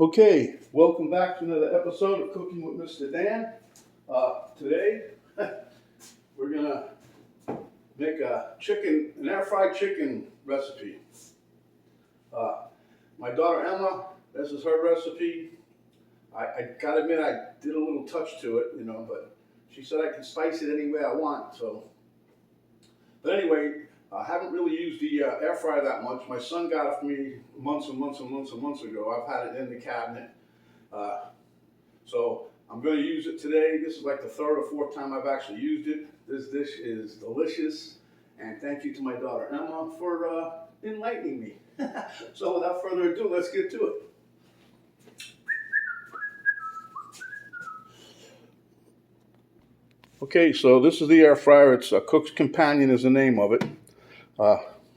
Okay, welcome back to another episode of Cooking with Mr. Dan. Today, we're gonna make an air fried chicken recipe. My daughter Emma, this is her recipe. I gotta admit, I did a little touch to it, but she said I can spice it any way I want. But anyway, I haven't really used the air fryer that much. My son got it for me months and months and months and months ago. I've had it in the cabinet. So I'm going to use it today. This is like the third or fourth time I've actually used it. This dish is delicious, and thank you to my daughter Emma for enlightening me. So without further ado, let's get to it. Okay, so this is the air fryer. It's a Cook's Companion is the name of it.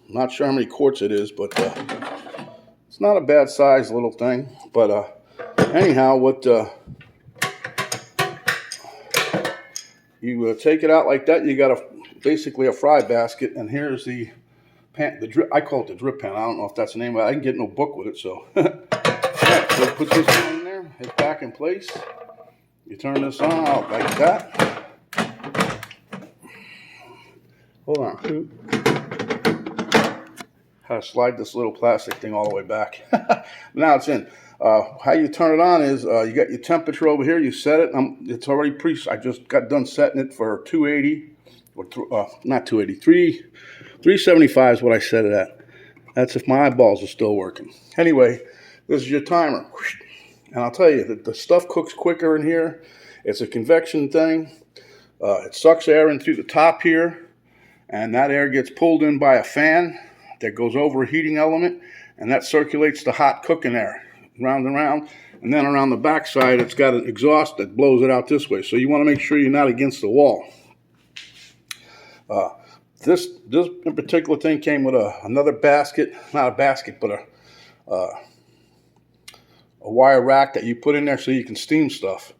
Not sure how many quarts it is, but it's not a bad size little thing. But anyhow, what you take it out like that. You got basically a fry basket, and here's the pan. I call it the drip pan. I don't know if that's the name of it. I didn't get no book with it, so. Right, so put this one in there. It's back in place. You turn this on out like that. Hold on. How to slide this little plastic thing all the way back. Now it's in. How you turn it on is you got your temperature over here. You set it. It's already I just got done setting it for 280. Or not 280. 375 is what I set it at. That's if my eyeballs are still working. Anyway, this is your timer. And I'll tell you, the stuff cooks quicker in here. It's a convection thing. It sucks air in through the top here. And that air gets pulled in by a fan that goes over a heating element, and that circulates the hot cooking air round and round. And then around the back side, it's got an exhaust that blows it out this way. So you want to make sure you're not against the wall. This in particular thing came with another basket, not a basket, but a wire rack that you put in there so you can steam stuff.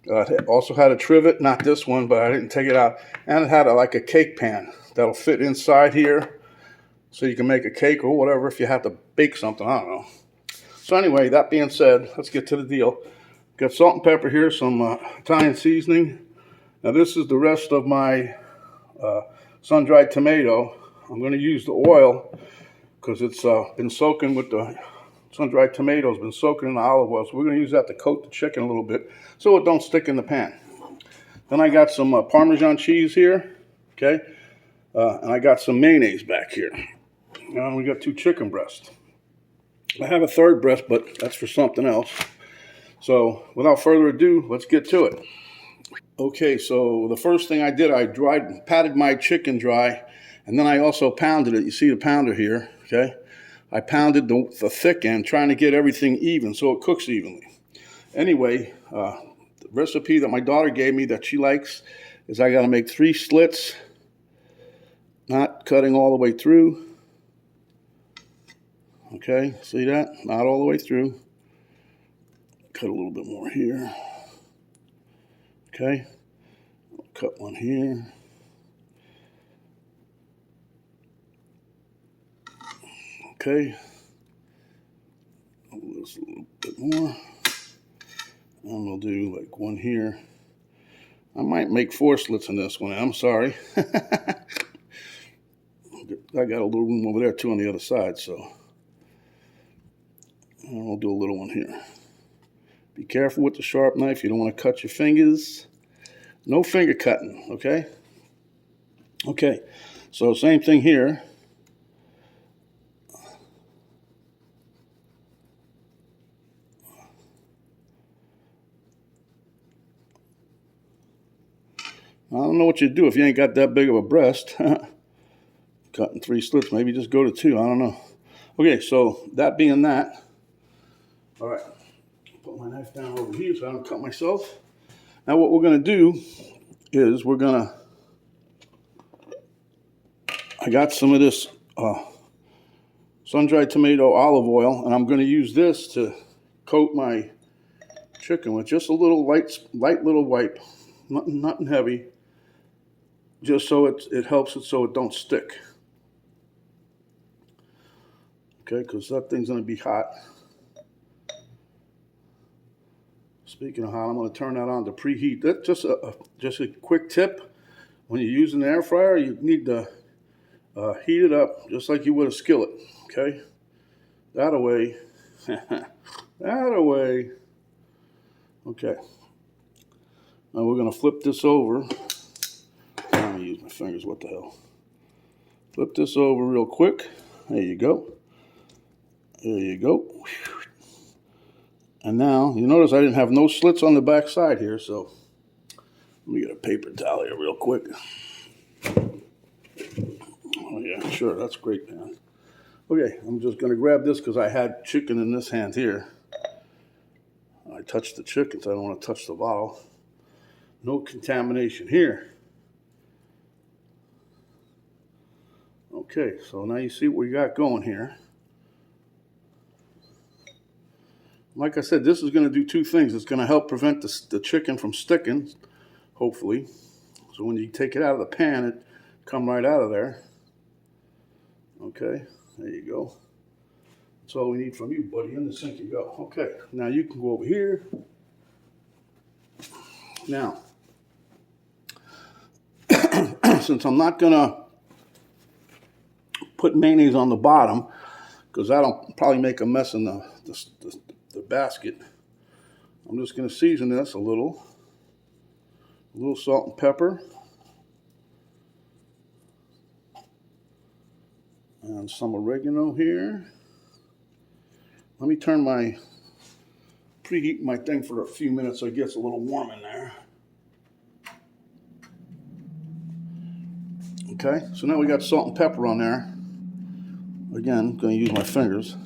It also had a trivet, not this one, but I didn't take it out. And it had like a cake pan that'll fit inside here so you can make a cake or whatever if you have to bake something, I don't know. So anyway, that being said, let's get to the deal. Got salt and pepper here, some Italian seasoning. Now this is the rest of my sun-dried tomato. I'm going to use the oil because it's been soaking with the sun-dried tomatoes, been soaking in the olive oil. So we're going to use that to coat the chicken a little bit so it don't stick in the pan. Then I got some Parmesan cheese here, okay? And I got some mayonnaise back here. And we got 2 chicken breasts. I have a third breast, but that's for something else. So without further ado, let's get to it. Okay, so the first thing I did, I patted my chicken dry, and then I also pounded it. You see the pounder here, okay? I pounded the thick end, trying to get everything even so it cooks evenly. Anyway, the recipe that my daughter gave me that she likes is I got to make 3 slits, not cutting all the way through. Okay, see that? Not all the way through. Cut a little bit more here. Okay, cut one here. Okay, just a little bit more. And we'll do like one here. I might make 4 slits in this one. I'm sorry. I got a little room over there too on the other side, so I'll do a little one here. Be careful with the sharp knife. You don't want to cut your fingers. No finger cutting, okay? Okay, so same thing here. I don't know what you'd do if you ain't got that big of a breast. Cutting 3 slits, maybe just go to 2, I don't know. Okay, so that being that, all right, put my knife down over here so I don't cut myself. Now what we're gonna do is I got some of this sun-dried tomato olive oil, and I'm gonna use this to coat my chicken with just a little light little wipe, nothing heavy, just so it helps it so it don't stick. Okay, because that thing's going to be hot. Speaking of hot, I'm going to turn that on to preheat. That's just a quick tip. When you're using the air fryer, you need to heat it up just like you would a skillet. Okay, that away, that away. Okay, now we're going to flip this over. I'm going to use my fingers. What the hell? Flip this over real quick. There you go. There you go. And now, you notice I didn't have no slits on the back side here, so let me get a paper towel here real quick. Oh yeah, sure, that's great, man. Okay, I'm just going to grab this because I had chicken in this hand here. I touched the chicken, so I don't want to touch the bottle. No contamination here. Okay, so now you see what we got going here. Like I said, this is going to do two things. It's going to help prevent the chicken from sticking, hopefully. So when you take it out of the pan, it come right out of there. Okay, there you go. That's all we need from you, buddy. In the sink you go. Okay, now you can go over here. Now, since I'm not going to put mayonnaise on the bottom, because that'll probably make a mess in the basket, I'm just going to season this a little salt and pepper, and some oregano here. Let me preheat my thing for a few minutes so it gets a little warm in there. Okay, so now we got salt and pepper on there. Again, I'm going to use my fingers.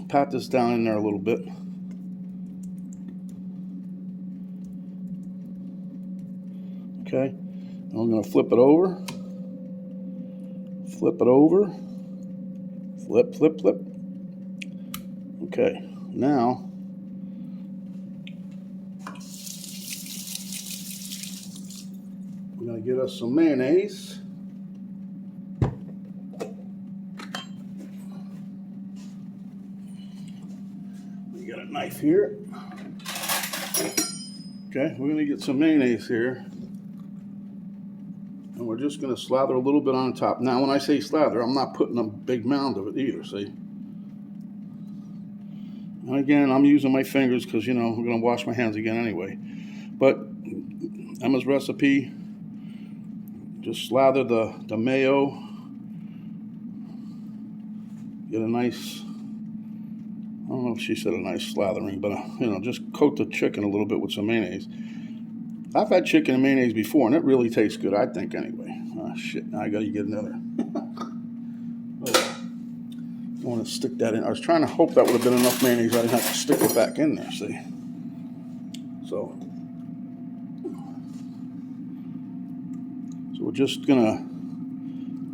Pat this down in there a little bit. Okay, and I'm going to flip it over. Flip it over. Flip, flip, flip. Okay, now we're going to get us some mayonnaise. We got a knife here. Okay, we're going to get some mayonnaise here. And we're just going to slather a little bit on top. Now, when I say slather, I'm not putting a big mound of it either, see? And again, I'm using my fingers because, you know, I'm going to wash my hands again anyway. But Emma's recipe, just slather the mayo. Get a nice, I don't know if she said a nice slathering, but, you know, just coat the chicken a little bit with some mayonnaise. I've had chicken and mayonnaise before, and it really tastes good, I think, anyway. Oh, shit, now I got to get another. I want to stick that in. I was trying to hope that would have been enough mayonnaise. I didn't have to stick it back in there, see? So we're just going to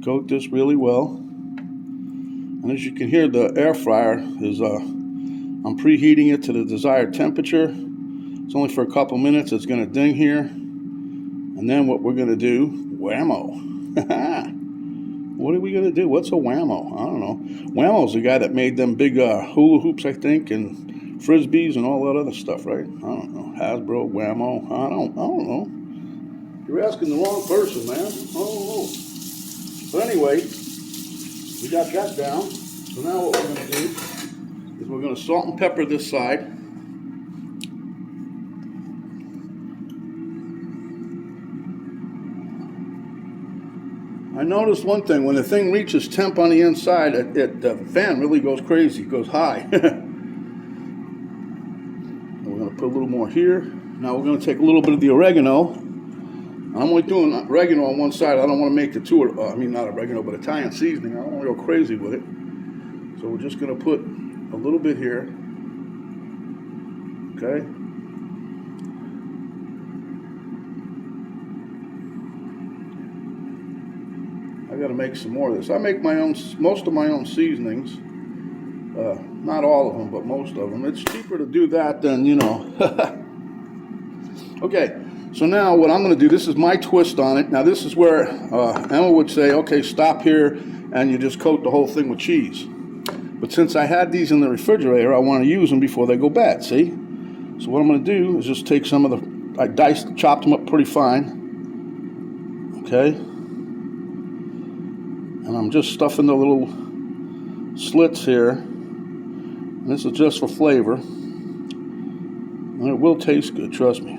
coat this really well. And as you can hear, the air fryer is, I'm preheating it to the desired temperature. It's only for a couple minutes. It's going to ding here. And then what we're going to do, whammo. What are we going to do? What's a whammo? I don't know. Whammo's the guy that made them big hula hoops, I think, and frisbees and all that other stuff, right? I don't know. Hasbro, whammo. I don't know. You're asking the wrong person, man. I don't know. But anyway, we got that down. So now what we're going to do is we're going to salt and pepper this side. I noticed one thing, when the thing reaches temp on the inside, the fan really goes crazy, it goes high. We're going to put a little more here. Now we're going to take a little bit of the oregano. I'm only doing oregano on one side. I don't want to make the two, not oregano, but Italian seasoning. I don't want to go crazy with it. So we're just going to put a little bit here. Okay. I got to make some more of this. I make most of my own seasonings. Not all of them, but most of them. It's cheaper to do that than, you know. Okay, so now what I'm going to do, this is my twist on it. Now this is where Emma would say, okay, stop here, and you just coat the whole thing with cheese. But since I had these in the refrigerator, I want to use them before they go bad, see? So what I'm going to do is just take some of the, I chopped them up pretty fine. Okay. And I'm just stuffing the little slits here. And this is just for flavor. And it will taste good, trust me.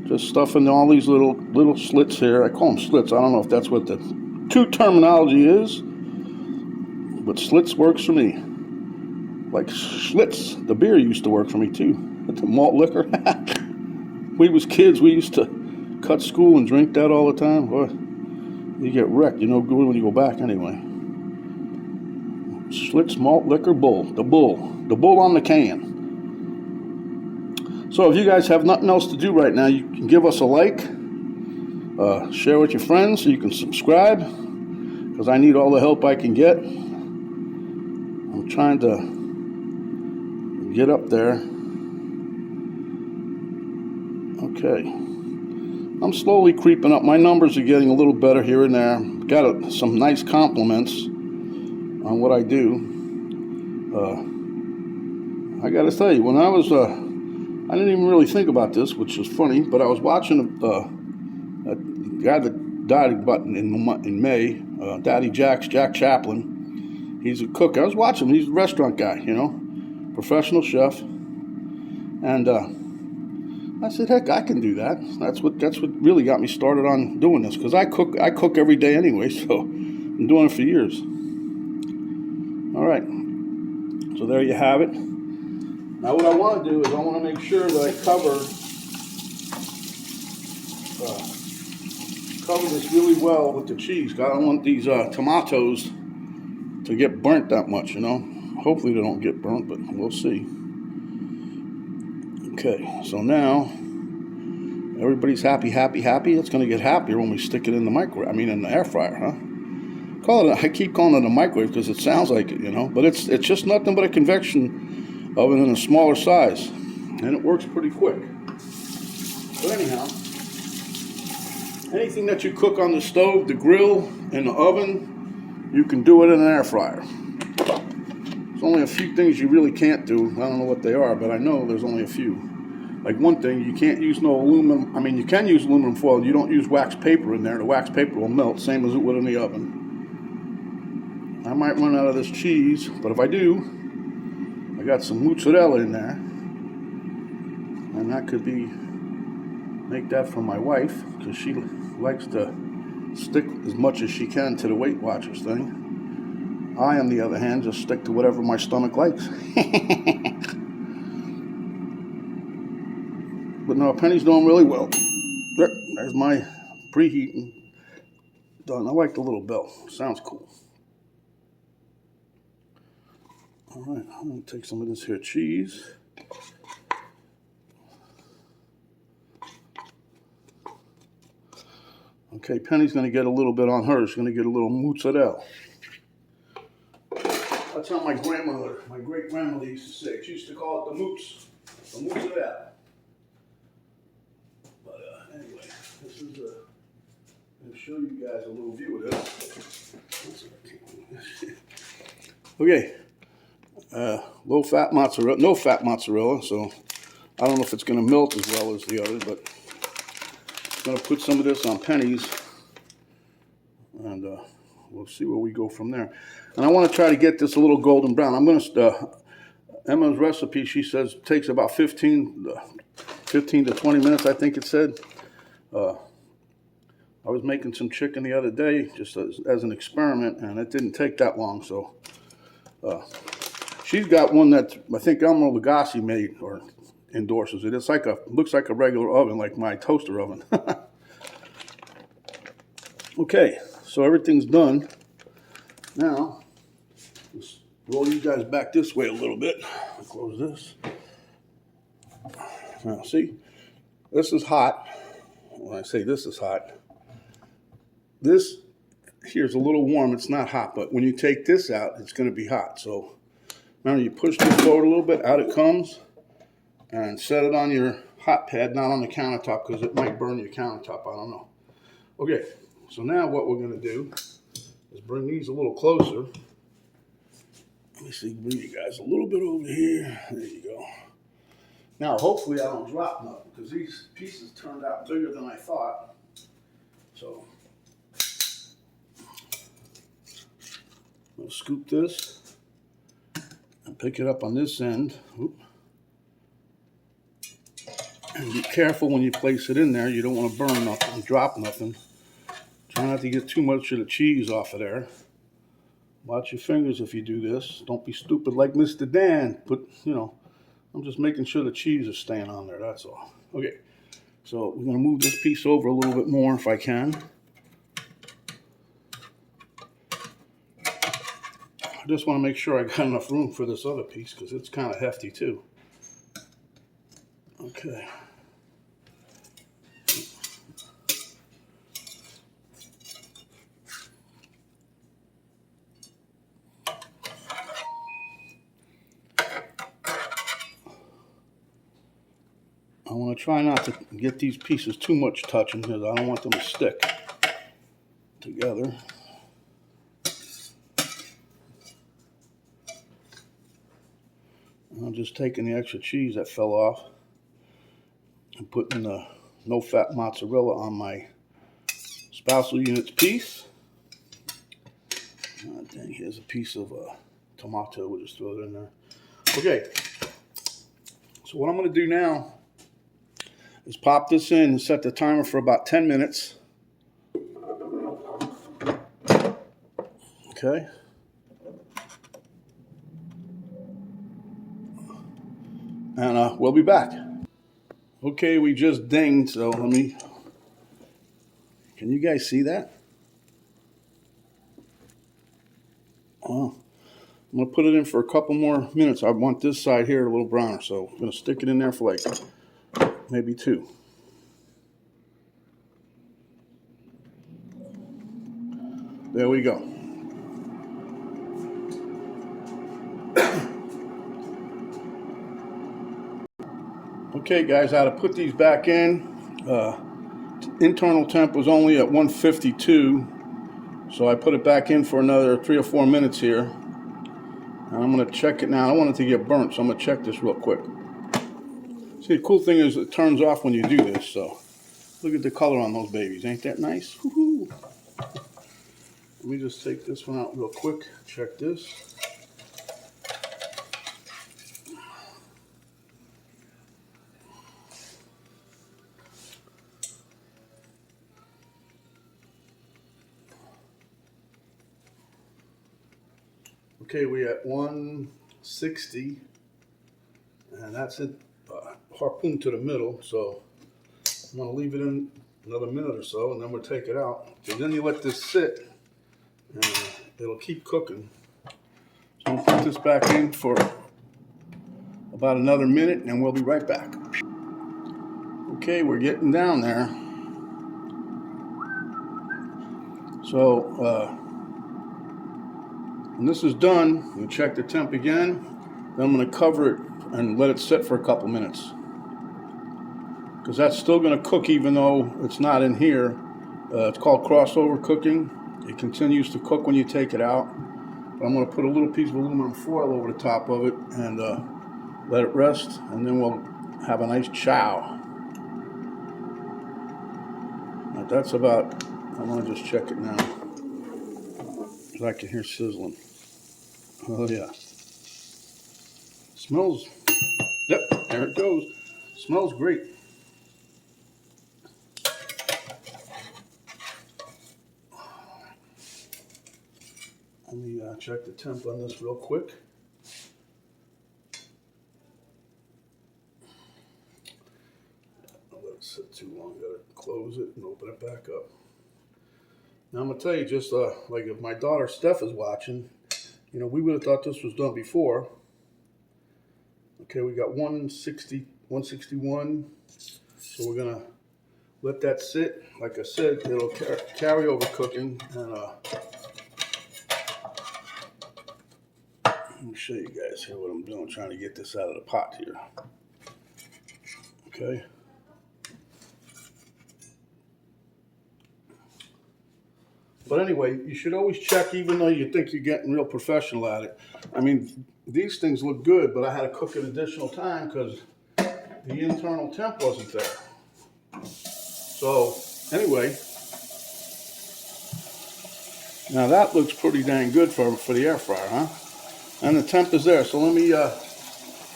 Just stuffing all these little slits here. I call them slits. I don't know if that's what the true terminology is, but slits works for me. Like Schlitz, the beer used to work for me too. The malt liquor. We was kids. We used to cut school and drink that all the time. Boy, you get wrecked. You know good when you go back anyway. Schlitz malt liquor bull. The bull on the can. So if you guys have nothing else to do right now, you can give us a like, share with your friends, so you can subscribe, because I need all the help I can get. I'm trying to get up there. Okay. I'm slowly creeping up. My numbers are getting a little better here and there. Got some nice compliments on what I do. I got to tell you, when I was... I didn't even really think about this, which is funny, but I was watching a guy that died in May, Jack Chaplin. He's a cook. I was watching him. He's a restaurant guy, you know, professional chef. And I said, heck, I can do that. That's what really got me started on doing this, because I cook every day anyway, so I'm doing it for years. All right, so there you have it. Now what I want to do is I want to make sure that I cover this really well with the cheese. I don't want these tomatoes to get burnt that much, you know. Hopefully they don't get burnt, but we'll see. Okay, so now everybody's happy. It's going to get happier when we stick it in the microwave. I mean, in the air fryer, huh? I keep calling it a microwave because it sounds like it, you know. But it's just nothing but a convection oven in a smaller size, and it works pretty quick. But anyhow, anything that you cook on the stove, the grill, in the oven, you can do it in an air fryer. There's only a few things you really can't do. I don't know what they are, but I know there's only a few. Like one thing, you can't use no aluminum. I mean, you can use aluminum foil. You don't use wax paper in there. The wax paper will melt, same as it would in the oven. I might run out of this cheese, but if I do, I got some mozzarella in there, and that could make that for my wife, because she likes to stick as much as she can to the Weight Watchers thing. I, on the other hand, just stick to whatever my stomach likes. But no, Penny's doing really well. There's my preheating done. I like the little bell. Sounds cool. All right, I'm going to take some of this here cheese. Okay, Penny's going to get a little bit on hers. She's going to get a little mozzarella. That's how my great-grandmother used to say it. She used to call it the mozzarella. But anyway, this is I'm going to show you guys a little view of this. Okay. Low fat mozzarella, no fat mozzarella, so I don't know if it's going to melt as well as the other, but I'm going to put some of this on Penny's, and we'll see where we go from there. And I want to try to get this a little golden brown. I'm going to, Emma's recipe, she says, takes about 15 to 20 minutes, I think it said. I was making some chicken the other day, just as an experiment, and it didn't take that long, so... she's got one that I think Elmo Lagasse made or endorses it. It's looks like a regular oven, like my toaster oven. Okay, so everything's done. Now, let's roll you guys back this way a little bit. I'll close this. Now, see, this is hot. When I say this is hot, this here's a little warm. It's not hot, but when you take this out, it's going to be hot. So now you push this forward a little bit, out it comes, and set it on your hot pad, not on the countertop, because it might burn your countertop. I don't know. Okay, so now what we're going to do is bring these a little closer. Let me see, bring you guys a little bit over here. There you go. Now, hopefully I don't drop nothing, because these pieces turned out bigger than I thought. So, I'll scoop this and pick it up on this end. Oop. And be careful when you place it in there. You don't want to burn nothing, drop nothing. Try not to get too much of the cheese off of there. Watch your fingers if you do this. Don't be stupid like Mr. Dan. I'm just making sure the cheese is staying on there, that's all. Okay, so we're gonna move this piece over a little bit more if I can. I just wanna make sure I got enough room for this other piece because it's kind of hefty too. Okay. I want to try not to get these pieces too much touching because I don't want them to stick together. I'm just taking the extra cheese that fell off and putting the no-fat mozzarella on my spousal units piece. Oh, dang, here's a piece of tomato. We'll just throw it in there. Okay, so what I'm going to do now is pop this in and set the timer for about 10 minutes. Okay. And we'll be back. Okay, we just dinged, so can you guys see that? Oh, I'm gonna put it in for a couple more minutes. I want this side here a little browner, so I'm gonna stick it in there for like maybe 2. There we go. Okay, guys, I had to put these back in. Internal temp was only at 152, so I put it back in for another 3 or 4 minutes here. And I'm going to check it now. I don't want it to get burnt, so I'm going to check this real quick. See, the cool thing is it turns off when you do this, so look at the color on those babies. Ain't that nice? Woohoo! Let me just take this one out real quick. Check this. Okay, we're at 160, and that's it. Harpoon to the middle, so I'm going to leave it in another minute or so, and then we'll take it out. And then you let this sit, and it'll keep cooking. So I'll put this back in for about another minute, and we'll be right back. Okay, we're getting down there. So when this is done, we'll check the temp again. Then I'm going to cover it and let it sit for a couple minutes, because that's still going to cook even though it's not in here. It's called crossover cooking. It continues to cook when you take it out. But I'm going to put a little piece of aluminum foil over the top of it and let it rest, and then we'll have a nice chow. Now that's about, I want to just check it now, because I can hear sizzling. Oh yeah. Smells, yep, there it goes. Smells great. Let me check the temp on this real quick. Don't let it sit too long. Gotta close it and open it back up. Now I'm gonna tell you, just like if my daughter Steph is watching, we would have thought this was done before. Okay, we got 160, 161. So we're gonna let that sit. Like I said, it'll carry over cooking, and let me show you guys here what I'm doing, trying to get this out of the pot here. Okay. But anyway, you should always check, even though you think you're getting real professional at it. I mean, these things look good, but I had to cook an additional time because the internal temp wasn't there. So anyway, now that looks pretty dang good for the air fryer, huh? And the temp is there. So let me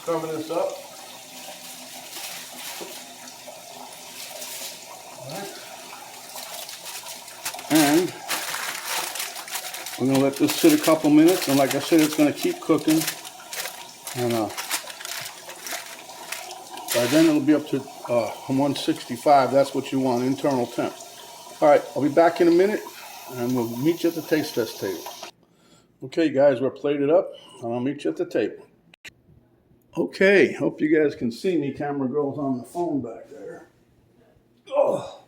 cover this up. All right. And we're going to let this sit a couple minutes. And like I said, it's going to keep cooking. And by then it'll be up to 165. That's what you want, internal temp. All right, I'll be back in a minute. And we'll meet you at the taste test table. Okay, guys, we're plated up. And I'll meet you at the table. Okay, hope you guys can see me. Camera girl's on the phone back there. Oh,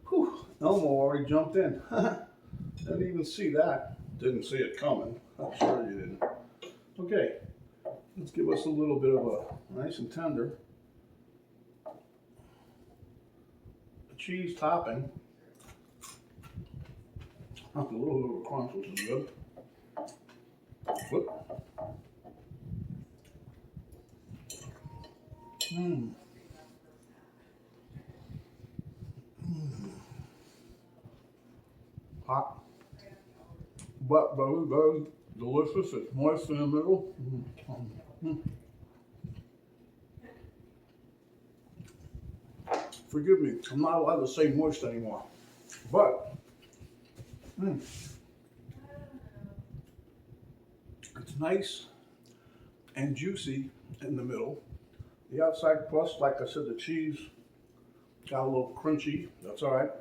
whew, Elmo already jumped in. Didn't even see that. Didn't see it coming. I'm sure you didn't. Okay, let's give us a little bit of a nice and tender cheese topping. A little bit of a crunch, which is good. Whoop. Mmm. Hot, but very, very delicious. It's moist in the middle. Forgive me, I'm not allowed to say moist anymore, but it's nice and juicy in the middle. The outside crust, like I said, the cheese got a little crunchy. That's all right,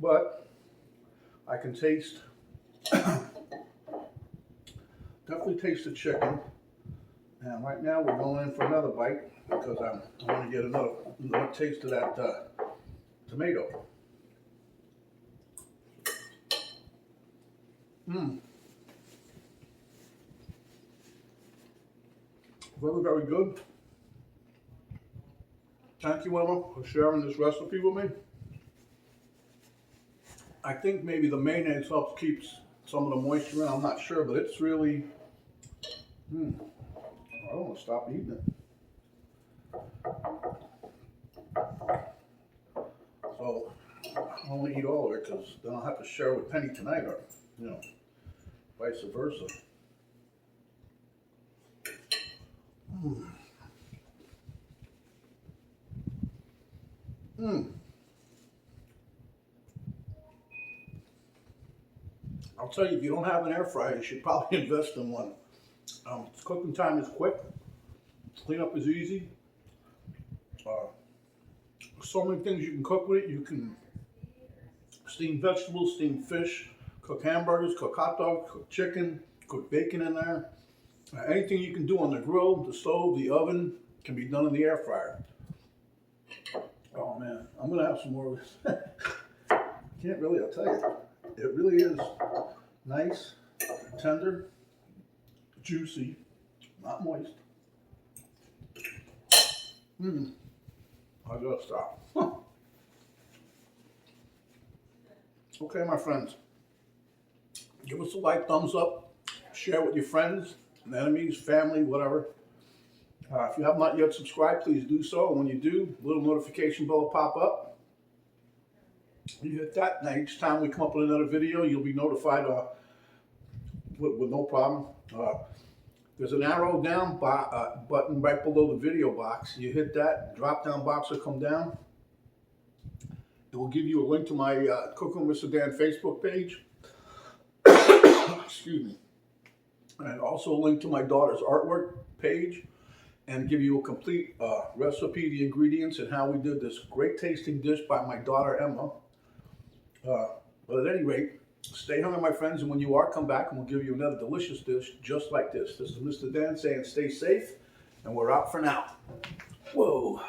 but I can taste, definitely taste the chicken. And right now we're going in for another bite because I want to get another taste of that tomato. Very, very good. Thank you, Emma, for sharing this recipe with me. I think maybe the mayonnaise helps keep some of the moisture in. I'm not sure, but it's really, I don't want to stop eating it. So I only eat all of it because then I'll have to share with Penny tonight, or vice versa. I'll tell you, if you don't have an air fryer, you should probably invest in one. Cooking time is quick. Cleanup is easy. So many things you can cook with it. You can steam vegetables, steam fish, cook hamburgers, cook hot dogs, cook chicken, cook bacon in there. Anything you can do on the grill, the stove, the oven can be done in the air fryer. Oh man, I'm gonna have some more of this. Can't really, I'll tell you, it really is nice, tender, juicy, not moist. I gotta stop. Okay, my friends, give us a like, thumbs up, share with your friends, enemies, family, whatever. If you have not yet subscribed, please do so. And when you do, a little notification bell will pop up. You hit that. Now each time we come up with another video, you'll be notified with no problem. There's an arrow down button right below the video box. You hit that, drop down box will come down. It will give you a link to my Cooking with Mr. Dan Facebook page. Excuse me. And also a link to my daughter's artwork page, and give you a complete recipe, the ingredients, and how we did this great tasting dish by my daughter Emma. But at any rate, stay hungry, my friends, and when you are, come back and we'll give you another delicious dish just like this. This is Mr. Dan saying stay safe, and we're out for now. Whoa.